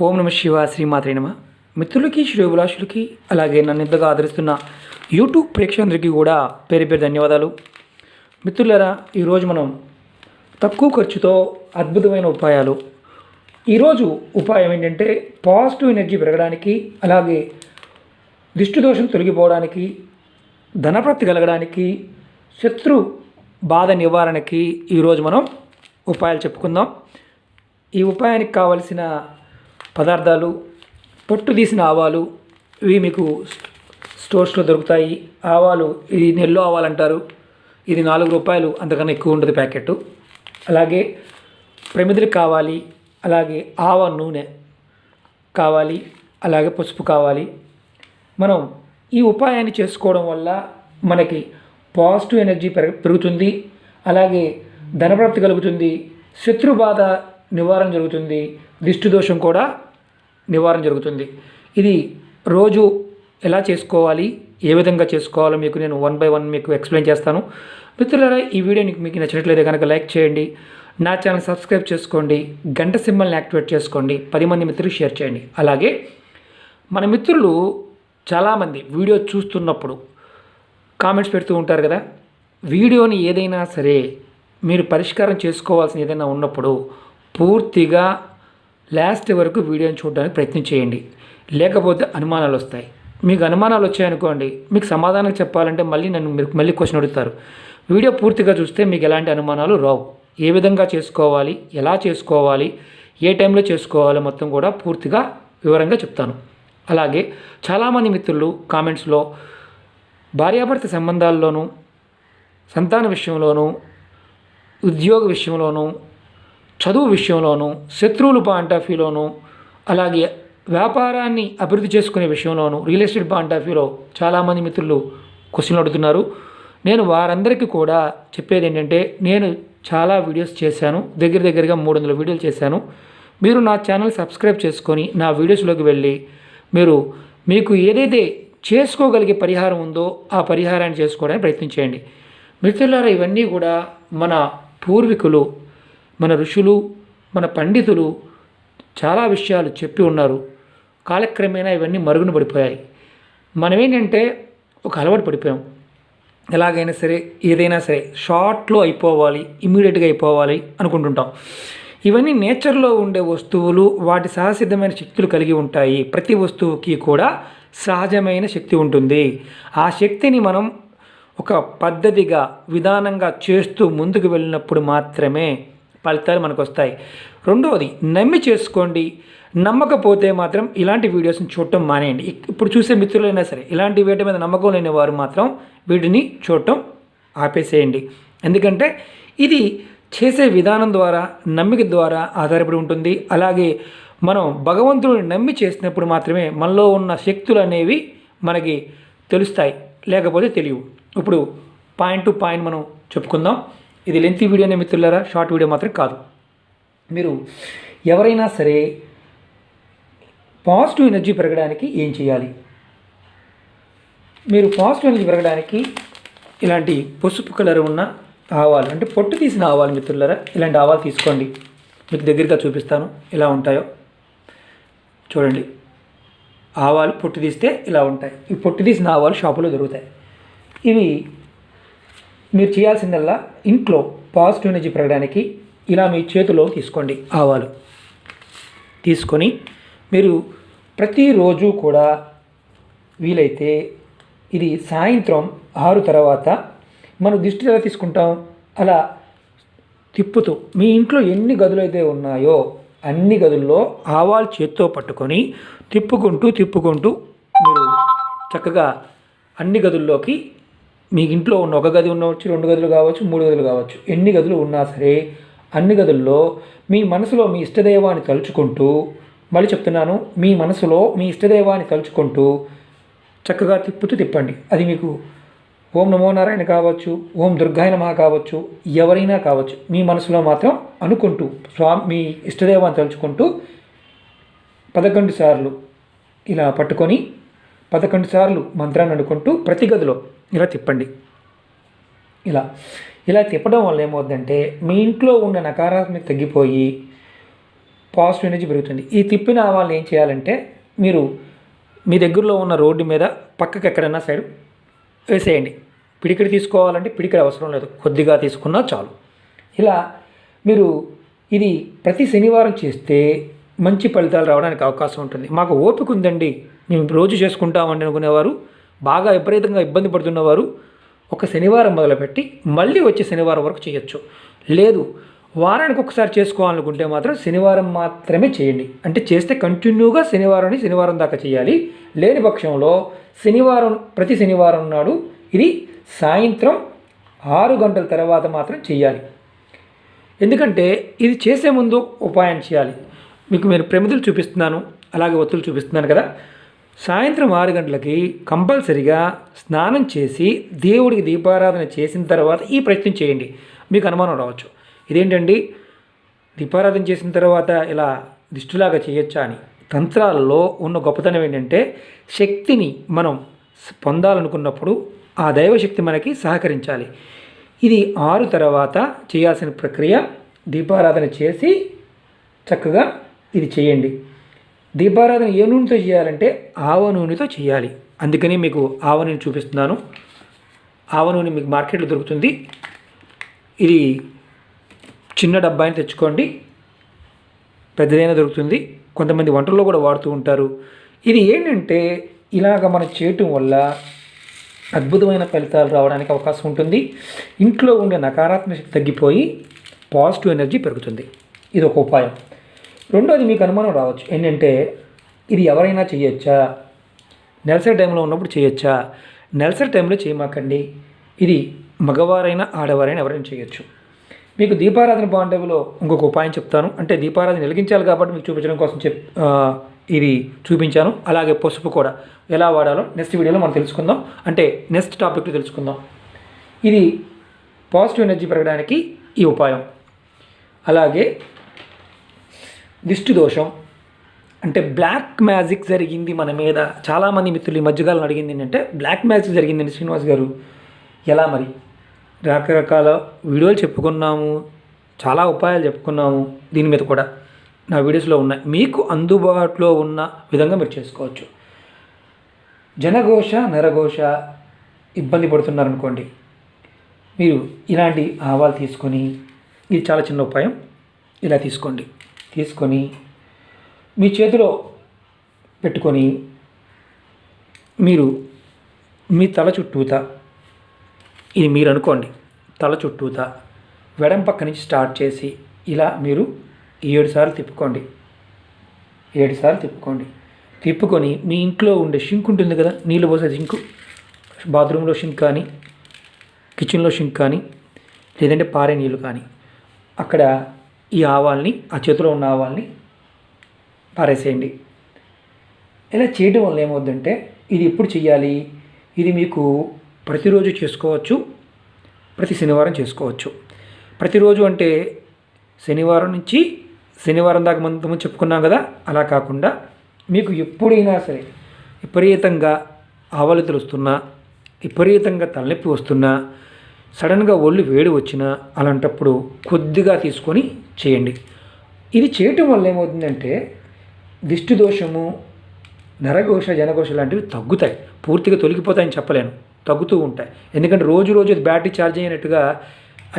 ఓం నమ శివ శ్రీమాత్రే నమ. మిత్రులకి శ్రేయోభిలాషులకి అలాగే నన్ను ఇంతగా ఆదరిస్తున్న యూట్యూబ్ ప్రేక్షకులందరికీ కూడా పేరు పేరు ధన్యవాదాలు. మిత్రులారా, ఈరోజు మనం తక్కువ ఖర్చుతో అద్భుతమైన ఉపాయాలు. ఈరోజు ఉపాయం ఏంటంటే పాజిటివ్ ఎనర్జీ పెరగడానికి, అలాగే దిష్టి దోషం తొలగిపోవడానికి, ధనప్రాప్తి కలగడానికి, శత్రు బాధ నివారణకి ఈరోజు మనం ఉపాయాలు చెప్పుకుందాం. ఈ ఉపాయానికి కావలసిన పదార్థాలు: పొట్టు తీసిన ఆవాలు, ఇవి మీకు స్టోర్స్లో దొరుకుతాయి. ఆవాలు, ఇది నెల్లో ఆవాలు అంటారు. ఇది ₹4, అంతకన్నా ఎక్కువ ఉండదు ప్యాకెట్. అలాగే ప్రమిదలు కావాలి, అలాగే ఆవ నూనె కావాలి, అలాగే పసుపు కావాలి. మనం ఈ ఉపాయాన్ని చేసుకోవడం వల్ల మనకి పాజిటివ్ ఎనర్జీ పెరుగుతుంది, అలాగే ధనప్రాప్తి కలుగుతుంది, శత్రు బాధ నివారణ జరుగుతుంది, దిష్టి దోషం కూడా నివారణ జరుగుతుంది. ఇది రోజు ఎలా చేసుకోవాలి, ఏ విధంగా చేసుకోవాలో మీకు నేను 1 by 1 మీకు ఎక్స్ప్లెయిన్ చేస్తాను. మిత్రులారా, ఈ వీడియో మీకు నచ్చినట్లయితే కనుక లైక్ చేయండి, నా ఛానల్ సబ్స్క్రైబ్ చేసుకోండి, గంట సింబల్ని యాక్టివేట్ చేసుకోండి, 10 మంది మిత్రులు షేర్ చేయండి. అలాగే మన మిత్రులు చాలామంది వీడియో చూస్తున్నప్పుడు కామెంట్స్ పెడుతూ ఉంటారు కదా, వీడియోని ఏదైనా సరే మీరు పరిష్కారం చేసుకోవాల్సిన ఏదైనా ఉన్నప్పుడు పూర్తిగా లాస్ట్ వరకు వీడియోని చూడడానికి ప్రయత్నం చేయండి. లేకపోతే అనుమానాలు వస్తాయి. మీకు అనుమానాలు వచ్చాయనుకోండి, మీకు సమాధానం చెప్పాలంటే మళ్ళీ క్వశ్చన్ అడుగుతారు. వీడియో పూర్తిగా చూస్తే మీకు ఎలాంటి అనుమానాలు రావు. ఏ విధంగా చేసుకోవాలి, ఎలా చేసుకోవాలి, ఏ టైంలో చేసుకోవాలి, మొత్తం కూడా పూర్తిగా వివరంగా చెప్తాను. అలాగే చాలామంది మిత్రులు కామెంట్స్లో భార్యాభర్త సంబంధాల్లోనూ, సంతాన విషయంలోనూ, ఉద్యోగ విషయంలోనూ, చదువు విషయంలోనూ, శత్రువుల పాయింట్ ఆఫ్ వ్యూలోనూ, అలాగే వ్యాపారాన్ని అభివృద్ధి చేసుకునే విషయంలోనూ, రియల్ ఎస్టేట్ పాయింట్ ఆఫ్ వ్యూలో చాలామంది మిత్రులు క్వశ్చన్లు అడుగుతున్నారు. నేను వారందరికీ కూడా చెప్పేది ఏంటంటే, నేను చాలా వీడియోస్ చేశాను, దగ్గరగా 300 వీడియోలు చేశాను. మీరు నా ఛానల్ సబ్స్క్రైబ్ చేసుకొని నా వీడియోస్లోకి వెళ్ళి మీకు ఏదైతే చేసుకోగలిగే పరిహారం ఉందో ఆ పరిహారాన్ని చేసుకోవడానికి ప్రయత్నం చేయండి. మిత్రులారా, ఇవన్నీ కూడా మన పూర్వీకులు, మన ఋషులు, మన పండితులు చాలా విషయాలు చెప్పి ఉన్నారు. కాలక్రమేణా ఇవన్నీ మరుగున పడిపోయాయి. మనమేంటంటే ఒక అలవాటు పడిపోయాం. ఎలాగైనా సరే, ఏదైనా సరే షార్ట్లో అయిపోవాలి, ఇమ్మీడియట్గా అయిపోవాలి అనుకుంటుంటాం. ఇవన్నీ నేచర్లో ఉండే వస్తువులు, వాటి సహసిద్ధమైన శక్తులు కలిగి ఉంటాయి. ప్రతి వస్తువుకి కూడా సహజమైన శక్తి ఉంటుంది. ఆ శక్తిని మనం ఒక పద్ధతిగా, విధానంగా చేస్తూ ముందుకు వెళ్ళినప్పుడు మాత్రమే ఫలితాలు మనకు వస్తాయి. రెండవది, నమ్మి చేసుకోండి. నమ్మకపోతే మాత్రం ఇలాంటి వీడియోస్ని చూడటం మానేయండి. ఇప్పుడు చూసే మిత్రులైనా సరే ఇలాంటి వీటి మీద నమ్మకం లేని వారు మాత్రం వీటిని చూడటం ఆపేసేయండి. ఎందుకంటే ఇది చేసే విధానం ద్వారా, నమ్మిక ద్వారా ఆధారపడి ఉంటుంది. అలాగే మనం భగవంతుడిని నమ్మి చేసినప్పుడు మాత్రమే మనలో ఉన్న శక్తులు అనేవి మనకి తెలుస్తాయి, లేకపోతే తెలియవు. ఇప్పుడు పాయింట్ టు పాయింట్ మనం చెప్పుకుందాం. ఇది లెంతీ వీడియోనే మిత్రులారా, షార్ట్ వీడియో మాత్రం కాదు. మీరు ఎవరైనా సరే పాజిటివ్ ఎనర్జీ పెరగడానికి ఏం చేయాలి? మీరు పాజిటివ్ ఎనర్జీ పెరగడానికి ఇలాంటి పసుపు కలర్ ఉన్న ఆవాలు, అంటే పొట్టు తీసిన ఆవాలు మిత్రులారా, ఇలాంటి ఆవాలు తీసుకోండి. మీకు దగ్గరగా చూపిస్తాను ఎలా ఉంటాయో చూడండి. ఆవాలు పొట్టు తీస్తే ఇలా ఉంటాయి. ఈ పొట్టు తీసిన ఆవాలు షాపులో దొరుకుతాయి. ఇవి మీరు చేయాల్సిందల్లా ఇంట్లో పాజిటివ్ ఎనర్జీ పెరగడానికి ఇలా మీ చేతిలో తీసుకోండి. ఆవాలు తీసుకొని మీరు ప్రతిరోజు కూడా వీలైతే ఇది సాయంత్రం 6 తర్వాత మనం దిష్టి ఎలా తీసుకుంటాం అలా తిప్పుతూ, మీ ఇంట్లో ఎన్ని గదులు అయితే ఉన్నాయో అన్ని గదుల్లో ఆవాలు చేత్తో పట్టుకొని తిప్పుకుంటూ మీరు చక్కగా అన్ని గదుల్లోకి, మీ ఇంట్లో ఉన్న ఒక గది ఉండవచ్చు, 2 గదులు కావచ్చు, 3 గదులు కావచ్చు, ఎన్ని గదులు ఉన్నా సరే అన్ని గదుల్లో మీ మనసులో మీ ఇష్టదైవాన్ని తలుచుకుంటూ, మళ్ళీ చెప్తున్నాను, మీ మనసులో మీ ఇష్టదైవాన్ని తలుచుకుంటూ చక్కగా తిప్పండి. అది మీకు ఓం నమో నారాయణ కావచ్చు, ఓం దుర్గాయ నమః కావచ్చు, ఎవరైనా కావచ్చు. మీ మనసులో మాత్రం అనుకుంటూ మీ ఇష్టదైవాన్ని తలుచుకుంటూ 11 సార్లు ఇలా పట్టుకొని 11 సార్లు మంత్రాన్ని అనుకుంటూ ప్రతి గదిలో ఇలా తిప్పండి. ఇలా తిప్పడం వల్ల ఏమవుతుందంటే మీ ఇంట్లో ఉన్న నకారాత్మక తగ్గిపోయి పాజిటివ్ ఎనర్జీ పెరుగుతుంది. ఈ తిప్పిన ఆవాలను ఏం చేయాలంటే మీరు మీ దగ్గరలో ఉన్న రోడ్డు మీద పక్కకి ఎక్కడైనా సైడ్ వేసేయండి. పిడికిడి తీసుకోవాలంటే పిడికిడి అవసరం లేదు, కొద్దిగా తీసుకున్నా చాలు. ఇలా మీరు ఇది ప్రతి శనివారం చేస్తే మంచి ఫలితాలు రావడానికి అవకాశం ఉంటుంది. మాకు ఓపిక ఉందండి, మేము రోజు చేసుకుంటామండి అనుకునేవారు, బాగా విపరీతంగా ఇబ్బంది పడుతున్నవారు ఒక శనివారం మొదలుపెట్టి మళ్ళీ వచ్చే శనివారం వరకు చేయొచ్చు. లేదు వారానికి ఒకసారి చేసుకోవాలనుకుంటే మాత్రం శనివారం మాత్రమే చేయండి. అంటే చేస్తే కంటిన్యూగా శనివారం దాకా చేయాలి. లేని పక్షంలో ప్రతి శనివారం నాడు ఇది సాయంత్రం 6 గంటల తర్వాత మాత్రం చేయాలి. ఎందుకంటే ఇది చేసే ముందు ఉపాయం చేయాలి. మీకు నేను ప్రమిదలు చూపిస్తున్నాను, అలాగే ఒత్తులు చూపిస్తున్నాను కదా. సాయంత్రం 6 గంటలకి కంపల్సరిగా స్నానం చేసి దేవుడికి దీపారాధన చేసిన తర్వాత ఈ ప్రయత్నం చేయండి. మీకు అనుమానం రావచ్చు, ఇదేంటండి దీపారాధన చేసిన తర్వాత ఇలా దిష్టిలాగా చేయొచ్చా అని. తంత్రాలలో ఉన్న గొప్పతనం ఏంటంటే శక్తిని మనం పొందాలనుకున్నప్పుడు ఆ దైవశక్తి మనకి సహకరించాలి. ఇది 6 తర్వాత చేయాల్సిన ప్రక్రియ. దీపారాధన చేసి చక్కగా ఇది చేయండి. దీపారాధన ఏ నూనెతో చేయాలంటే ఆవ నూనెతో చేయాలి. అందుకని మీకు ఆవ నూనె చూపిస్తున్నాను. ఆవ నూనె మీకు మార్కెట్లో దొరుకుతుంది. ఇది చిన్న డబ్బాని తెచ్చుకోండి, పెద్దదైనా దొరుకుతుంది. కొంతమంది వంటల్లో కూడా వాడుతూ ఉంటారు. ఇది ఏంటంటే ఇలాగ మనం చేయటం వల్ల అద్భుతమైన ఫలితాలు రావడానికి అవకాశం ఉంటుంది. ఇంట్లో ఉండే నకారాత్మక శక్తి తగ్గిపోయి పాజిటివ్ ఎనర్జీ పెరుగుతుంది. ఇది ఒక ఉపాయం. రెండోది మీకు అనుమానం రావచ్చు ఏంటంటే ఇది ఎవరైనా చేయొచ్చా, నెలసరి టైంలో ఉన్నప్పుడు చేయొచ్చా? నెలసరి టైంలో చేయమాకండి. ఇది మగవారైనా ఆడవారైనా ఎవరైనా చేయొచ్చు. మీకు దీపారాధన బాండవిలో ఇంకొక ఉపాయం చెప్తాను. అంటే దీపారాధన వెలిగించాలి కాబట్టి మీకు చూపించడం కోసం ఇది చూపించాను. అలాగే పసుపు కూడా ఎలా వాడాలో నెక్స్ట్ వీడియోలో మనం తెలుసుకుందాం. అంటే నెక్స్ట్ టాపిక్లో తెలుసుకుందాం. ఇది పాజిటివ్ ఎనర్జీ పెరగడానికి ఈ ఉపాయం. అలాగే దిష్టి దోషం అంటే బ్లాక్ మ్యాజిక్ జరిగింది మన మీద. చాలామంది మిత్రులు ఈ మధ్యకాలం అడిగింది ఏంటంటే బ్లాక్ మ్యాజిక్ జరిగిందండి శ్రీనివాస్ గారు, ఎలా మరి? రకరకాల వీడియోలు చెప్పుకున్నాము, చాలా ఉపాయాలు చెప్పుకున్నాము. దీని మీద కూడా నా వీడియోస్లో ఉన్నాయి. మీకు అందుబాటులో ఉన్న విధంగా మీరు చేసుకోవచ్చు. జనఘోష నరఘోష ఇబ్బంది పడుతున్నారనుకోండి, మీరు ఇలాంటి ఆవాలు తీసుకొని, ఇది చాలా చిన్న ఉపాయం, ఇలా తీసుకొని మీ చేతిలో పెట్టుకొని మీరు మీ తల చుట్టూతా, ఇది మీరు అనుకోండి, తల చుట్టూతా వెడం పక్క నుంచి స్టార్ట్ చేసి ఇలా మీరు 7 సార్లు తిప్పుకోండి. 7 సార్లు తిప్పుకొని మీ ఇంట్లో ఉండే షింక్ ఉంటుంది కదా, నీళ్ళు పోసే షింక్, బాత్రూంలో షింక్ కానీ కిచెన్లో షింక్ కానీ లేదంటే పారే నీళ్ళు కానీ, అక్కడ ఈ ఆవాల్ని, ఆ చేతిలో ఉన్న ఆవాల్ని పారేసేయండి. ఇలా చేయడం వల్ల ఏమవుతుందంటే ఇది ఎప్పుడు చేయాలి? ఇది మీకు ప్రతిరోజు చేసుకోవచ్చు, ప్రతి శనివారం చేసుకోవచ్చు. ప్రతిరోజు అంటే శనివారం నుంచి శనివారం దాకా ముందు చెప్పుకున్నాం కదా, అలా కాకుండా మీకు ఎప్పుడైనా సరే విపరీతంగా ఆవలితులు వస్తున్నా, విపరీతంగా తలనొప్పి వస్తున్నా, సడన్గా ఒళ్ళు వేడి వచ్చినా అలాంటప్పుడు కొద్దిగా తీసుకొని చేయండి. ఇది చేయటం వల్ల ఏమవుతుందంటే దిష్టి దోషము, నరఘోష, జనఘోష లాంటివి తగ్గుతాయి. పూర్తిగా తొలగిపోతాయని చెప్పలేను, తగ్గుతూ ఉంటాయి. ఎందుకంటే రోజు బ్యాటరీ ఛార్జ్ అయినట్టుగా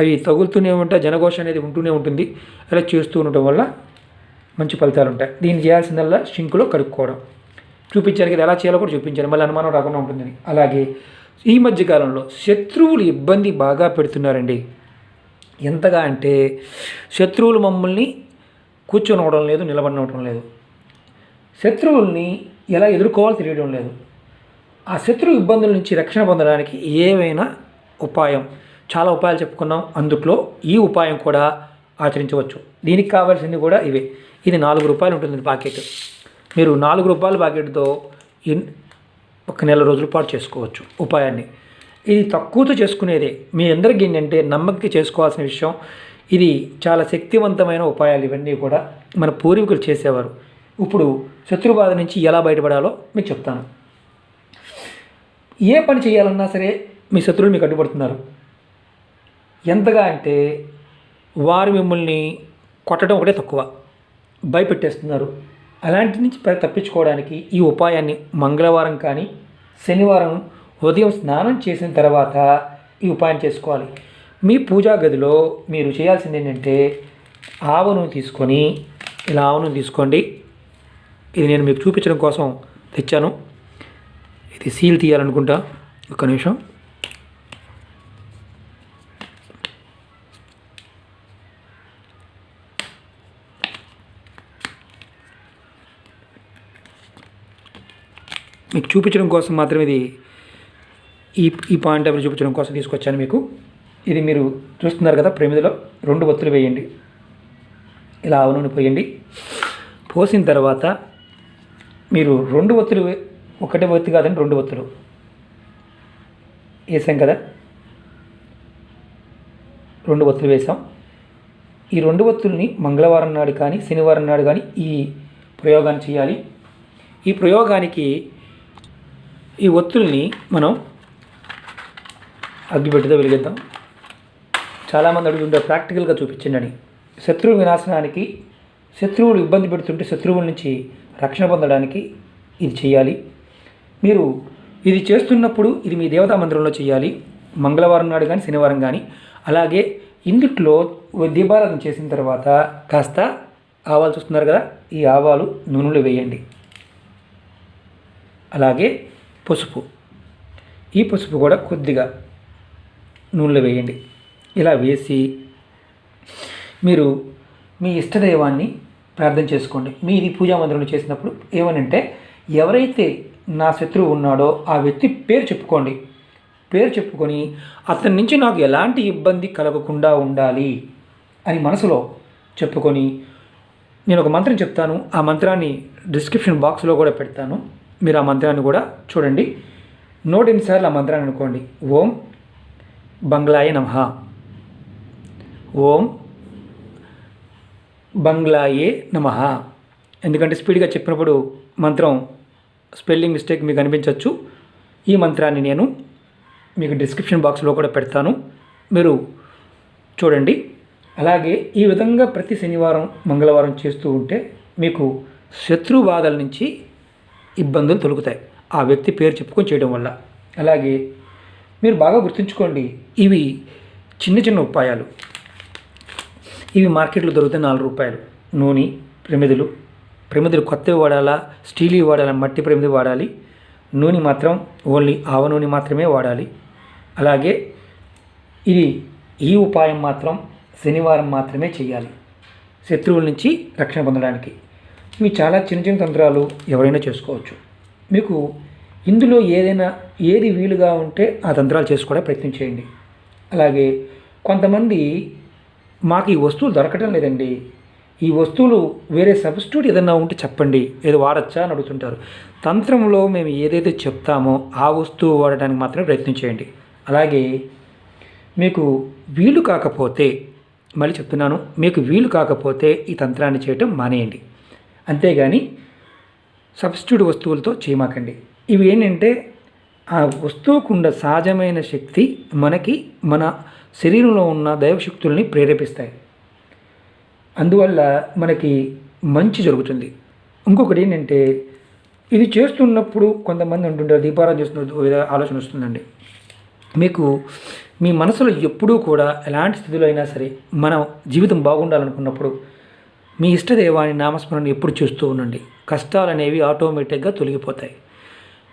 అవి తగులుతూనే ఉంటాయి, జనఘోష అనేది ఉంటూనే ఉంటుంది. అలా చేస్తూ ఉండటం వల్ల మంచి ఫలితాలు ఉంటాయి. దీన్ని చేయాల్సిందల్లా షింకులో కడుక్కోవడం. చూపించాను కదా, ఎలా చేయాలో కూడా చూపించాను, మళ్ళీ అనుమానం రాకుండా ఉంటుందని. అలాగే ఈ మధ్యకాలంలో శత్రువులు ఇబ్బంది బాగా పెడుతున్నారండి. ఎంతగా అంటే శత్రువులు మమ్మల్ని కూర్చొనివ్వడం లేదు, నిలబడనివ్వడం లేదు. శత్రువుల్ని ఎలా ఎదుర్కోవాలో తెలియడం లేదు. ఆ శత్రు ఇబ్బందుల నుంచి రక్షణ పొందడానికి ఏవైనా ఉపాయం, చాలా ఉపాయాలు చెప్పుకున్నాం. అందుట్లో ఈ ఉపాయం కూడా ఆచరించవచ్చు. దీనికి కావాల్సింది కూడా ఇవే. ఇది 4 రూపాయలు ఉంటుంది ప్యాకెట్. మీరు 4 రూపాయల ప్యాకెట్తో ఒక నెల రోజుల పాటు చేసుకోవచ్చు ఉపాయాన్ని. ఇది తక్కువతో చేసుకునేదే. మీ అందరికీ ఏంటంటే నమ్మకంగా చేసుకోవాల్సిన విషయం. ఇది చాలా శక్తివంతమైన ఉపాయాలు ఇవన్నీ కూడా మన పూర్వీకులు చేసేవారు. ఇప్పుడు శత్రుబాధ నుంచి ఎలా బయటపడాలో మీకు చెప్తాను. ఏ పని చేయాలన్నా సరే మీ శత్రువులు మీకు అడ్డుపడుతున్నారు. ఎంతగా అంటే వారు మిమ్మల్ని కొట్టడం ఒకటే తక్కువ, భయపెట్టేస్తున్నారు. అలాంటి నుంచి తప్పించుకోవడానికి ఈ ఉపాయాన్ని మంగళవారం కానీ శనివారం ఉదయం స్నానం చేసిన తర్వాత ఈ ఉపాయం చేసుకోవాలి. మీ పూజా గదిలో మీరు చేయాల్సింది ఏంటంటే ఆవ నూనె తీసుకొని ఇలా ఆవ నూనె తీసుకోండి. ఇది నేను మీకు చూపించడం కోసం తెచ్చాను. ఇది సీల్ తీయాలనుకుంటా. ఒక్క నిమిషం. మీకు చూపించడం కోసం మాత్రం ఇది ఈ పాయింట్ ఎవరు చూపించడం కోసం తీసుకొచ్చాను మీకు. ఇది మీరు చూస్తున్నారు కదా, ప్రమిదిలో 2 ఒత్తులు వేయండి. ఇలా ఆవ నూనె పోయండి. పోసిన తర్వాత మీరు 2 ఒత్తులు, ఒకటే ఒత్తి కాదండి, 2 ఒత్తులు వేసాం కదా, 2 ఒత్తులు వేసాం. ఈ 2 ఒత్తుల్ని మంగళవారం నాడు కానీ శనివారం నాడు కానీ ఈ ప్రయోగాన్ని చేయాలి. ఈ ప్రయోగానికి ఈ ఒత్తుల్ని మనం అగ్గిపెట్టెతో వెలిగిద్దాం. చాలామంది అడుగుతుంటారు ప్రాక్టికల్గా చూపించండి అని. శత్రువు వినాశనానికి, శత్రువులు ఇబ్బంది పెడుతుంటే శత్రువుల నుంచి రక్షణ పొందడానికి ఇది చేయాలి. మీరు ఇది చేస్తున్నప్పుడు ఇది మీ దేవతా మందిరంలో చేయాలి, మంగళవారం నాడు కానీ శనివారం కానీ. అలాగే ఇందుట్లో దీపారాధన చేసిన తర్వాత కాస్త ఆవాలు చూస్తున్నారు కదా, ఈ ఆవాలు నూనెలో వేయండి. అలాగే పసుపు, ఈ పసుపు కూడా కొద్దిగా నూనెలో వేయండి. ఇలా వేసి మీరు మీ ఇష్టదైవాన్ని ప్రార్థన చేసుకోండి. మీది పూజా మందిరంలో చేసినప్పుడు ఏమనంటే ఎవరైతే నా శత్రువు ఉన్నాడో ఆ వ్యక్తి పేరు చెప్పుకోండి. పేరు చెప్పుకొని అతని నుంచి నాకు ఎలాంటి ఇబ్బంది కలగకుండా ఉండాలి అని మనసులో చెప్పుకొని, నేను ఒక మంత్రం చెప్తాను, ఆ మంత్రాన్ని డిస్క్రిప్షన్ బాక్స్లో కూడా పెడతాను. మీరు ఆ మంత్రాన్ని కూడా చూడండి. 108 సార్లు ఆ మంత్రాన్ని అనుకోండి. ఓం బంగ్లాయ నమః, ఓం బంగ్లాయే నమః. ఎందుకంటే స్పీడ్గా చెప్పినప్పుడు మంత్రం స్పెల్లింగ్ మిస్టేక్ మీకు అనిపించవచ్చు. ఈ మంత్రాన్ని నేను మీకు డిస్క్రిప్షన్ బాక్స్లో కూడా పెడతాను, మీరు చూడండి. అలాగే ఈ విధంగా ప్రతి శనివారం మంగళవారం చేస్తూ ఉంటే మీకు శత్రు బాధల నుంచి ఇబ్బందులు తొలగుతాయి, ఆ వ్యక్తి పేరు చెప్పుకొని చేయడం వల్ల. అలాగే మీరు బాగా గుర్తుంచుకోండి, ఇవి చిన్న చిన్న ఉపాయాలు. ఇవి మార్కెట్లో దొరుకుతాయి 4 రూపాయలు. నూనె, ప్రమిదలు కొత్తవి వాడాలా, స్టీల్ వాడాలా, మట్టి ప్రమిది వాడాలి. నూనె మాత్రం ఓన్లీ ఆవ నూనె మాత్రమే వాడాలి. అలాగే ఈ ఉపాయం మాత్రం శనివారం మాత్రమే చేయాలి, శత్రువుల నుంచి రక్షణ పొందడానికి. ఇవి చాలా చిన్న చిన్న తంత్రాలు, ఎవరైనా చేసుకోవచ్చు. మీకు ఇందులో ఏది వీలుగా ఉంటే ఆ తంత్రాలు చేసుకోవడానికి ప్రయత్నం చేయండి. అలాగే కొంతమంది మాకు ఈ వస్తువులు దొరకటం లేదండి, ఈ వస్తువులు వేరే సబ్స్టిట్యూట్ ఏదన్నా ఉంటే చెప్పండి, ఏదో వాడచ్చా అని అడుగుతుంటారు. తంత్రంలో మేము ఏదైతే చెప్తామో ఆ వస్తువు వాడడానికి మాత్రమే ప్రయత్నం చేయండి. అలాగే మీకు వీలు కాకపోతే, మళ్ళీ చెప్తున్నాను, మీకు వీలు కాకపోతే ఈ తంత్రాన్ని చేయటం మానేయండి. అంతేగాని సబ్స్టిట్యూట్ వస్తువులతో చేయమాకండి. ఇవి ఏంటంటే ఆ వస్తువుకున్న సహజమైన శక్తి మనకి మన శరీరంలో ఉన్న దైవశక్తుల్ని ప్రేరేపిస్తాయి. అందువల్ల మనకి మంచి జరుగుతుంది. ఇంకొకటి ఏంటంటే ఇది చేస్తున్నప్పుడు కొంతమంది అంటుంటారు దీపారాధన చేస్తున్న ఆలోచన వస్తుందండి. మీకు మీ మనసులో ఎప్పుడూ కూడా ఎలాంటి స్థితిలో అయినా సరే మన జీవితం బాగుండాలనుకున్నప్పుడు మీ ఇష్టదైవాన్ని నామస్మరణ ఎప్పుడు చేస్తూ ఉండండి. కష్టాలు అనేవి ఆటోమేటిక్గా తొలగిపోతాయి.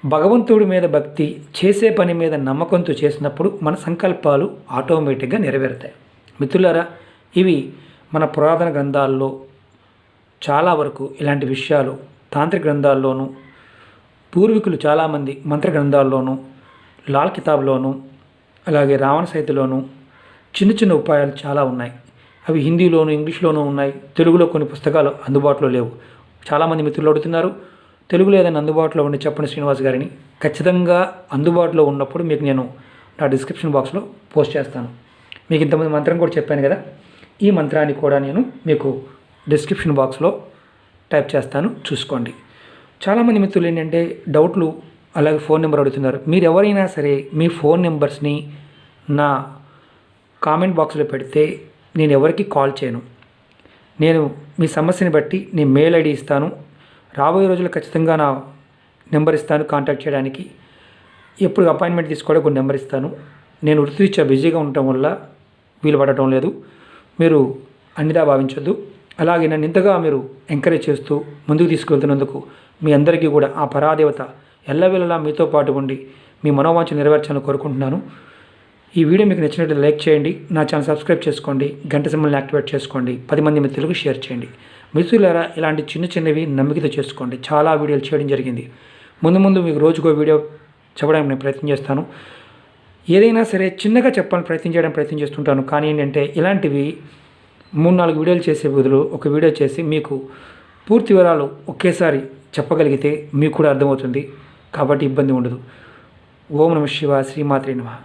భగవంతుడి మీద భక్తి, చేసే పని మీద నమ్మకంతో చేసినప్పుడు మన సంకల్పాలు ఆటోమేటిక్గా నెరవేరుతాయి. మిత్రులారా, ఇవి మన పురాతన గ్రంథాల్లో చాలా వరకు ఇలాంటి విషయాలు తాంత్రిక గ్రంథాల్లోనూ, పూర్వీకులు చాలామంది మంత్ర గ్రంథాల్లోనూ, లాల్ కితాబ్లోనూ, అలాగే రావణ సైతులోనూ చిన్న చిన్న ఉపాయాలు చాలా ఉన్నాయి. అవి హిందీలోను, ఇంగ్లీష్లోనూ ఉన్నాయి. తెలుగులో కొన్ని పుస్తకాలు అందుబాటులో లేవు. చాలామంది మిత్రులు అడుగుతున్నారు, తెలుగులో ఏదైనా అందుబాటులో ఉండి చెప్పండి శ్రీనివాస్ గారిని. ఖచ్చితంగా అందుబాటులో ఉన్నప్పుడు మీకు నేను నా డిస్క్రిప్షన్ బాక్స్లో పోస్ట్ చేస్తాను. మీకు ఇంతమంది మంత్రం కూడా చెప్పాను కదా, ఈ మంత్రాన్ని కూడా నేను మీకు డిస్క్రిప్షన్ బాక్స్లో టైప్ చేస్తాను, చూసుకోండి. చాలామంది మిత్రులు ఏంటంటే డౌట్లు, అలాగే ఫోన్ నెంబర్ అడుగుతున్నారు. మీరు ఎవరైనా సరే మీ ఫోన్ నెంబర్స్ని నా కామెంట్ బాక్స్లో పెడితే నేను ఎవరికి కాల్ చేయను. నేను మీ సమస్యని బట్టి నేను మెయిల్ ఐడి ఇస్తాను. రాబోయే రోజుల్లో ఖచ్చితంగా నా నెంబర్ ఇస్తాను కాంటాక్ట్ చేయడానికి. ఎప్పుడు అపాయింట్మెంట్ తీసుకోవడం కొన్ని నెంబర్ ఇస్తాను. నేను వృత్తిరీత్యా బిజీగా ఉండటం వల్ల వీలు పడటం లేదు. మీరు అన్నిదా భావించొద్దు. అలాగే నన్ను ఇంతగా మీరు ఎంకరేజ్ చేస్తూ ముందుకు తీసుకెళ్తున్నందుకు మీ అందరికీ కూడా ఆ పరాదేవత ఎల్లవేళలా మీతో పాటు ఉండి మీ మనోవాంఛ నెరవేర్చాలని కోరుకుంటున్నాను. ఈ వీడియో మీకు నచ్చినట్లయితే లైక్ చేయండి, నా ఛానల్ సబ్స్క్రైబ్ చేసుకోండి, గంట సింబల్ని యాక్టివేట్ చేసుకోండి, 10 మంది మిత్రులకు షేర్ చేయండి. మిత్రులారా, ఇలాంటి చిన్నవి నమ్మికతో చేసుకోండి. చాలా వీడియోలు చేయడం జరిగింది. ముందు మీకు రోజుకో వీడియో చెప్పడానికి నేను ప్రయత్నం చేస్తాను. ఏదైనా సరే చిన్నగా చెప్పాలని ప్రయత్నం చేస్తుంటాను. కానీ ఏంటంటే ఇలాంటివి 3-4 వీడియోలు చేసే బదులు ఒక వీడియో చేసి మీకు పూర్తి వివరాలు ఒకేసారి చెప్పగలిగితే మీకు కూడా అర్థమవుతుంది. కాబట్టి ఇబ్బంది ఉండదు. ఓం నమః శివాయ. శ్రీమాత్రే నమః.